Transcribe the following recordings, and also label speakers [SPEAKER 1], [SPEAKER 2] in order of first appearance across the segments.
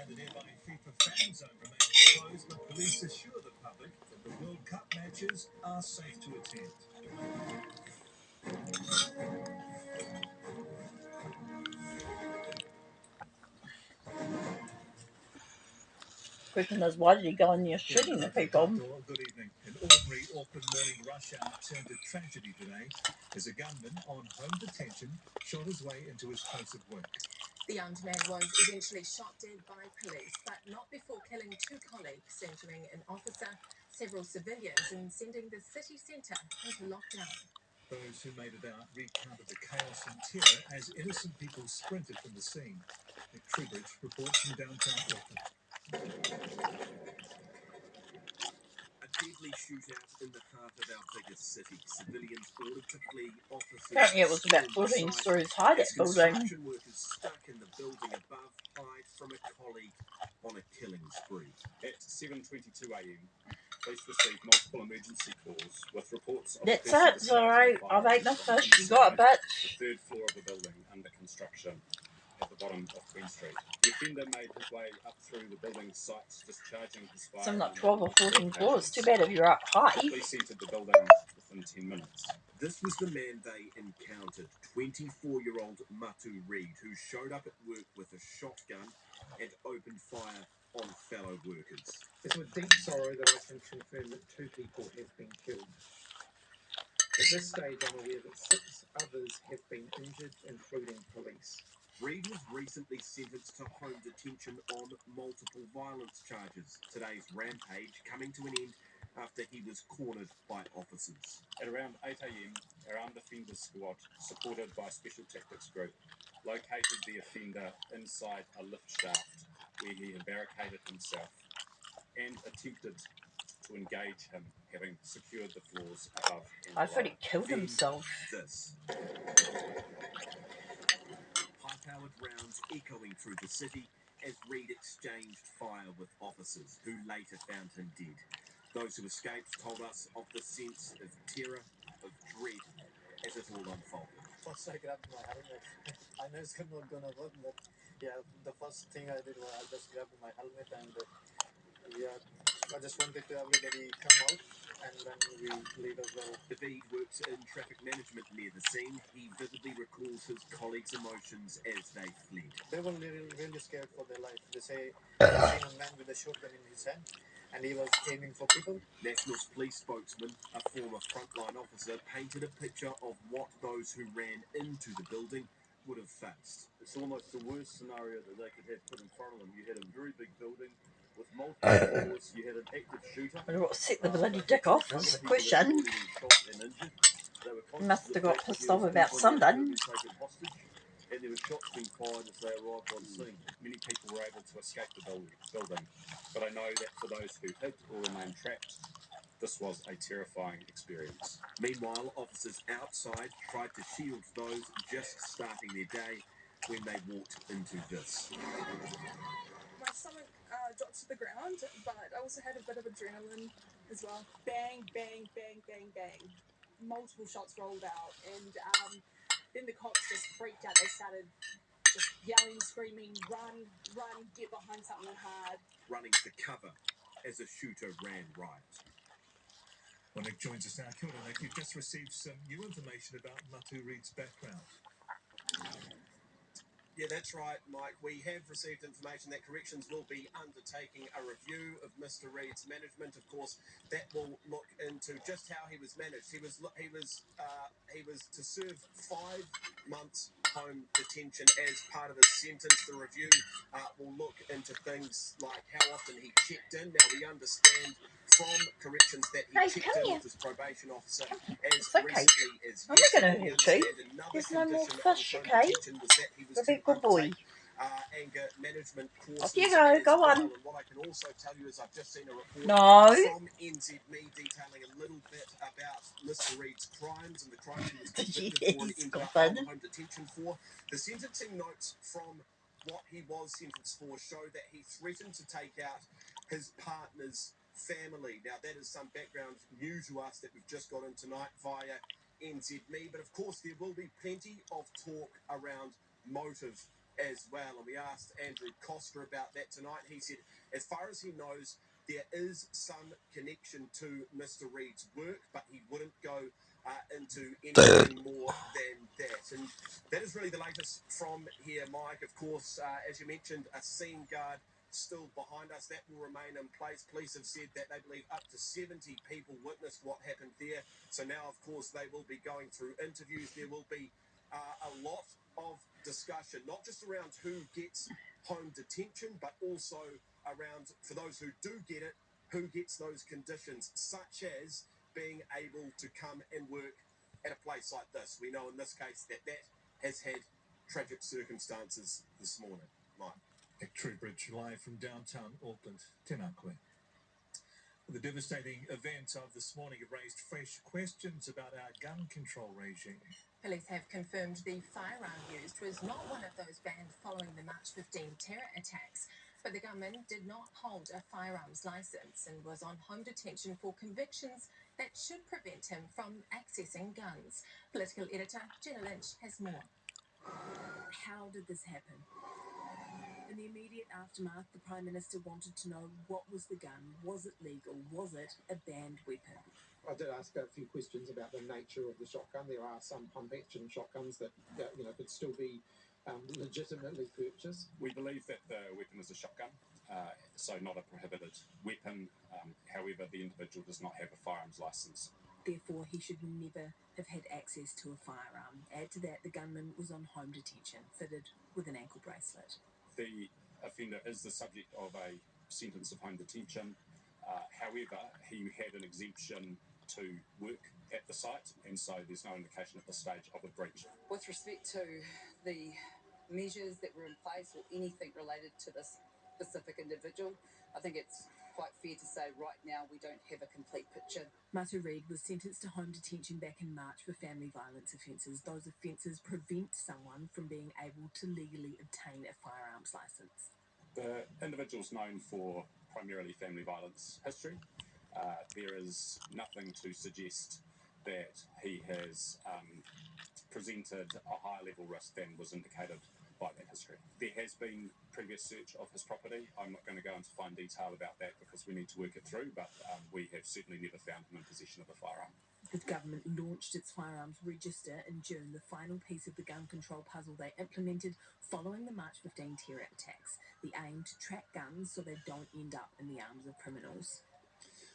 [SPEAKER 1] And the nearby FIFA fan zone remains closed, but police assure the public that the World Cup matches are safe to attend.
[SPEAKER 2] Question is, why did he go in there shooting the people?
[SPEAKER 1] Good evening. An ordinary Auckland morning rush hour turned to tragedy today as a gunman on home detention shot his way into his place of work.
[SPEAKER 3] The armed man was eventually shot dead by police, but not before killing 2 colleagues, injuring an officer, several civilians, and sending the city centre into lockdown.
[SPEAKER 1] Those who made it out recounted the chaos and terror as innocent people sprinted from the scene. Nick Tribridge reports from downtown Auckland.
[SPEAKER 4] A deadly shootout in the heart of our biggest city. Civilians ordered to flee. Officers.
[SPEAKER 2] Apparently it was about 14 stories high, that building.
[SPEAKER 4] Construction workers stuck in the building above hide from a colleague on a killing spree.
[SPEAKER 5] At 7:22 a.m, police received multiple emergency calls with reports of
[SPEAKER 2] That's it, Zorro. I've ate my fish. You got it, bitch.
[SPEAKER 5] The 3rd floor of the building under construction at the bottom of Queen Street. The offender made his way up through the building's sites, discharging his fire.
[SPEAKER 2] Some like 12 or 14 floors. Too bad if you're up high.
[SPEAKER 5] Police entered the building within 10 minutes.
[SPEAKER 4] This was the man they encountered, 24-year-old Matu Reid, who showed up at work with a shotgun and opened fire on fellow workers.
[SPEAKER 6] It's with deep sorrow that I can confirm that 2 people have been killed. At this stage, I'm aware that 6 others have been injured, including police.
[SPEAKER 4] Reid was recently sentenced to home detention on multiple violence charges. Today's rampage coming to an end after he was cornered by officers.
[SPEAKER 5] At around 8 a.m, our armed offenders squad, supported by a special tactics group, located the offender inside a lift shaft where he had barricaded himself and attempted to engage him, having secured the floors above and
[SPEAKER 2] I thought he
[SPEAKER 5] below.
[SPEAKER 2] killed himself.
[SPEAKER 4] This. High-powered rounds echoing through the city as Reid exchanged fire with officers who later found him dead. Those who escaped told us of the sense of terror, of dread, as it all unfolded.
[SPEAKER 7] First I grabbed my helmet. I know it's not gonna work, but yeah, the first thing I did was I just grabbed my helmet and I just wanted to everybody come out and then we leave as well.
[SPEAKER 4] David works in traffic management near the scene. He vividly recalls his colleagues' emotions as they fled.
[SPEAKER 7] They were really scared for their life. They say they've seen a man with a shotgun in his hand and he was aiming for people.
[SPEAKER 4] National's police spokesman, a former frontline officer, painted a picture of what those who ran into the building would have faced.
[SPEAKER 8] It's almost the worst scenario that they could have put in front of them. You had a very big building with multiple floors, you had an active shooter.
[SPEAKER 2] I wonder what set the bloody dick off is the question. He must have got pissed off about something.
[SPEAKER 8] And there were shots being fired as they arrived on scene.
[SPEAKER 5] Many people were able to escape the building, but I know that for those who hid or remained trapped, this was a terrifying experience.
[SPEAKER 4] Meanwhile, officers outside tried to shield those just starting their day when they walked into this.
[SPEAKER 3] My stomach dropped to the ground, but I also had a bit of adrenaline as well. Bang, bang, bang, bang, bang. Multiple shots rolled out, and then the cops just freaked out. They started just yelling, screaming, run, run, get behind something hard.
[SPEAKER 4] Running for cover as a shooter ran riot.
[SPEAKER 1] Well, Nick joins us now. Kia ora, Nick. You've just received some new information about Matu Reid's background.
[SPEAKER 9] Yeah, that's right, Mike. We have received information that corrections will be undertaking a review of Mr. Reid's management. Of course, that will look into just how he was managed. He was to serve 5 months home detention as part of his sentence. The review will look into things like how often he checked in. Now, we understand from corrections that he checked in with his probation officer as recently as
[SPEAKER 2] yesterday. There's no more fish, okay? You're a big good boy.
[SPEAKER 9] Anger management courses.
[SPEAKER 2] Off you go on.
[SPEAKER 9] And what I can also tell you is I've just seen a report from NZME detailing a little bit about Mr. Reid's crimes and the crimes he was convicted for and ended up on home detention for. The sentencing notes from what he was sentenced for show that he threatened to take out his partner's family. Now, that is some background new to us that we've just got in tonight via NZME. But, of course, there will be plenty of talk around motive as well. And we asked Andrew Costa about that tonight. He said, as far as he knows, there is some connection to Mr. Reid's work, but he wouldn't go into anything more than that. And that is really the latest from here, Mike. Of course, as you mentioned, a scene guard still behind us. That will remain in place. Police have said that they believe up to 70 people witnessed what happened there. So now, of course, they will be going through interviews. There will be a lot of discussion, not just around who gets home detention, but also around, for those who do get it, who gets those conditions, such as being able to come and work at a place like this. We know in this case that has had tragic circumstances this morning. Mike.
[SPEAKER 1] At Truebridge, live from downtown Auckland. Tēnā koe. The devastating events of this morning have raised fresh questions about our gun control regime.
[SPEAKER 10] Police have confirmed the firearm used was not one of those banned following the March 15 terror attacks, but the gunman did not hold a firearms licence and was on home detention for convictions that should prevent him from accessing guns. Political editor Jenna Lynch has more.
[SPEAKER 11] How did this happen? In the immediate aftermath, the Prime Minister wanted to know what was the gun, was it legal, was it a banned weapon?
[SPEAKER 6] I did ask a few questions about the nature of the shotgun. There are some pump-action shotguns that could still be legitimately purchased.
[SPEAKER 5] We believe that the weapon is a shotgun, so not a prohibited weapon. However, the individual does not have a firearms licence.
[SPEAKER 11] Therefore, he should never have had access to a firearm. Add to that, the gunman was on home detention, fitted with an ankle bracelet.
[SPEAKER 5] The offender is the subject of a sentence of home detention. However, he had an exemption to work at the site, and so there's no indication at this stage of a breach.
[SPEAKER 12] With respect to the measures that were in place or anything related to this specific individual, I think it's quite fair to say right now we don't have a complete picture.
[SPEAKER 11] Matu Reid was sentenced to home detention back in March for family violence offences. Those offences prevent someone from being able to legally obtain a firearms licence.
[SPEAKER 5] The individual's known for primarily family violence history. There is nothing to suggest that he has presented a higher level risk than was indicated by that history. There has been previous search of his property. I'm not going to go into fine detail about that because we need to work it through, but we have certainly never found him in possession of a firearm.
[SPEAKER 11] The government launched its firearms register in June, the final piece of the gun control puzzle they implemented following the March 15 terror attacks. The aim to track guns so they don't end up in the arms of criminals.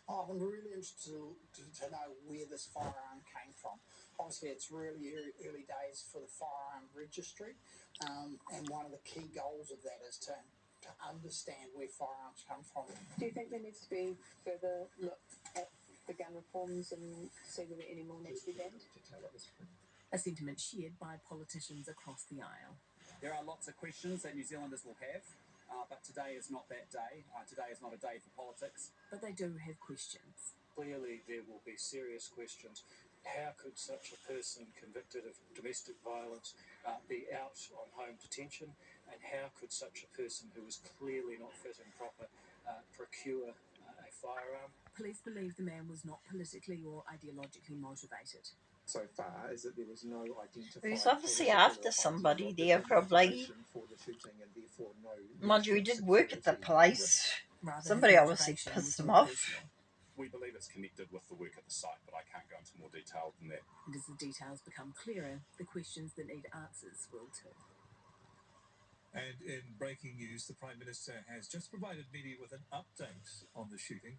[SPEAKER 13] I'm really interested to know where this firearm came from. Obviously, it's really early days for the firearm registry, and one of the key goals of that is to understand where firearms come from.
[SPEAKER 12] Do you think there needs to be further look at the gun reforms and see whether any more needs to be banned?
[SPEAKER 11] A sentiment shared by politicians across the aisle.
[SPEAKER 14] There are lots of questions that New Zealanders will have, but today is not that day. Today is not a day for politics.
[SPEAKER 11] But they do have questions.
[SPEAKER 15] Clearly there will be serious questions. How could such a person convicted of domestic violence be out on home detention? And how could such a person who is clearly not fit and proper procure a firearm?
[SPEAKER 11] Police believe the man was not politically or ideologically motivated.
[SPEAKER 6] So far, is that there was no identified.
[SPEAKER 2] He's obviously after somebody there, probably.
[SPEAKER 6] For the shooting, and therefore no.
[SPEAKER 2] Mind you, he did work at the place. Somebody obviously pissed him off.
[SPEAKER 5] We believe it's connected with the work at the site, but I can't go into more detail than that.
[SPEAKER 11] And as the details become clearer, the questions that need answers will too.
[SPEAKER 1] And in breaking news, the Prime Minister has just provided media with an update on the shooting.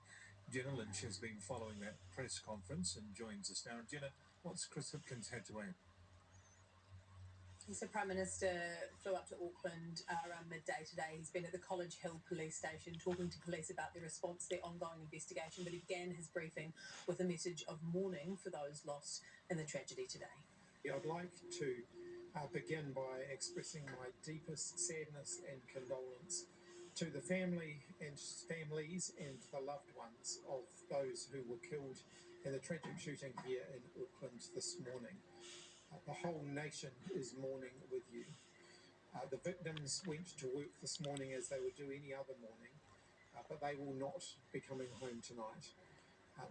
[SPEAKER 1] Jenna Lynch has been following that press conference and joins us now. Jenna, what's Chris Hipkins had to add?
[SPEAKER 10] The Prime Minister flew up to Auckland around midday today. He's been at the College Hill police station talking to police about their response to their ongoing investigation, but he began his briefing with a message of mourning for those lost in the tragedy today.
[SPEAKER 6] Yeah, I'd like to begin by expressing my deepest sadness and condolence to the families and the loved ones of those who were killed in the tragic shooting here in Auckland this morning. The whole nation is mourning with you. The victims went to work this morning as they would do any other morning, but they will not be coming home tonight.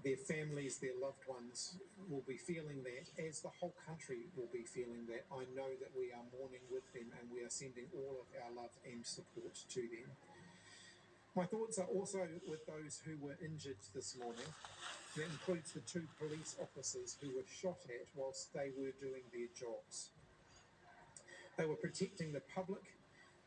[SPEAKER 6] Their families, their loved ones will be feeling that, as the whole country will be feeling that. I know that we are mourning with them and we are sending all of our love and support to them. My thoughts are also with those who were injured this morning. That includes the 2 police officers who were shot at whilst they were doing their jobs. They were protecting the public,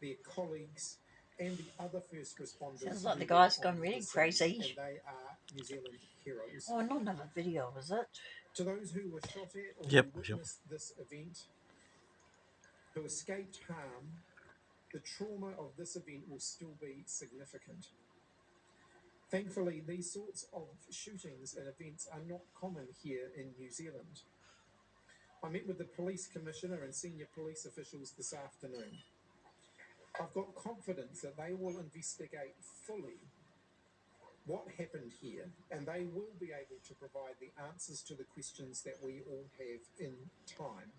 [SPEAKER 6] their colleagues, and the other first responders.
[SPEAKER 2] Sounds like the guy's gone really crazy.
[SPEAKER 6] And they are New Zealand heroes.
[SPEAKER 2] Oh, not another video, is it?
[SPEAKER 6] To those who were shot at or
[SPEAKER 16] Yep,
[SPEAKER 6] who witnessed this event, who escaped harm, the trauma of this event will still be significant. Thankfully, these sorts of shootings and events are not common here in New Zealand. I met with the police commissioner and senior police officials this afternoon. I've got confidence that they will investigate fully what happened here, and they will be able to provide the answers to the questions that we all have in time.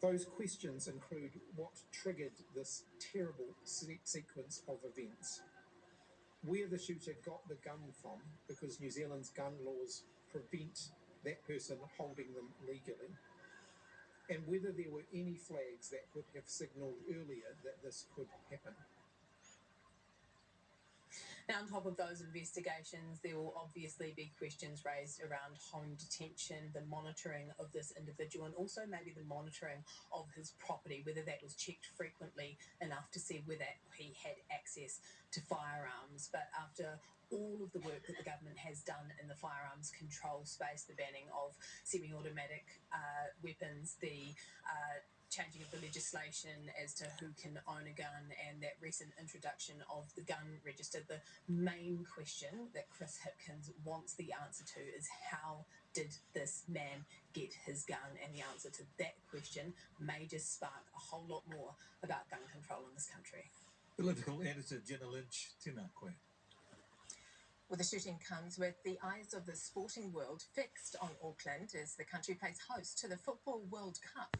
[SPEAKER 6] Those questions include what triggered this terrible sequence of events, where the shooter got the gun from, because New Zealand's gun laws prevent that person holding them legally, and whether there were any flags that could have signalled earlier that this could happen.
[SPEAKER 10] Now, on top of those investigations, there will obviously be questions raised around home detention, the monitoring of this individual, and also maybe the monitoring of his property, whether that was checked frequently enough to see whether he had access to firearms. But after all of the work that the government has done in the firearms control space, the banning of semi-automatic weapons, the changing of the legislation as to who can own a gun, and that recent introduction of the gun register, the main question that Chris Hipkins wants the answer to is, how did this man get his gun? And the answer to that question may just spark a whole lot more about gun control in this country.
[SPEAKER 1] Political editor Jenna Lynch, tēnā koe.
[SPEAKER 10] Well, the shooting comes with the eyes of the sporting world fixed on Auckland as the country plays host to the Football World Cup.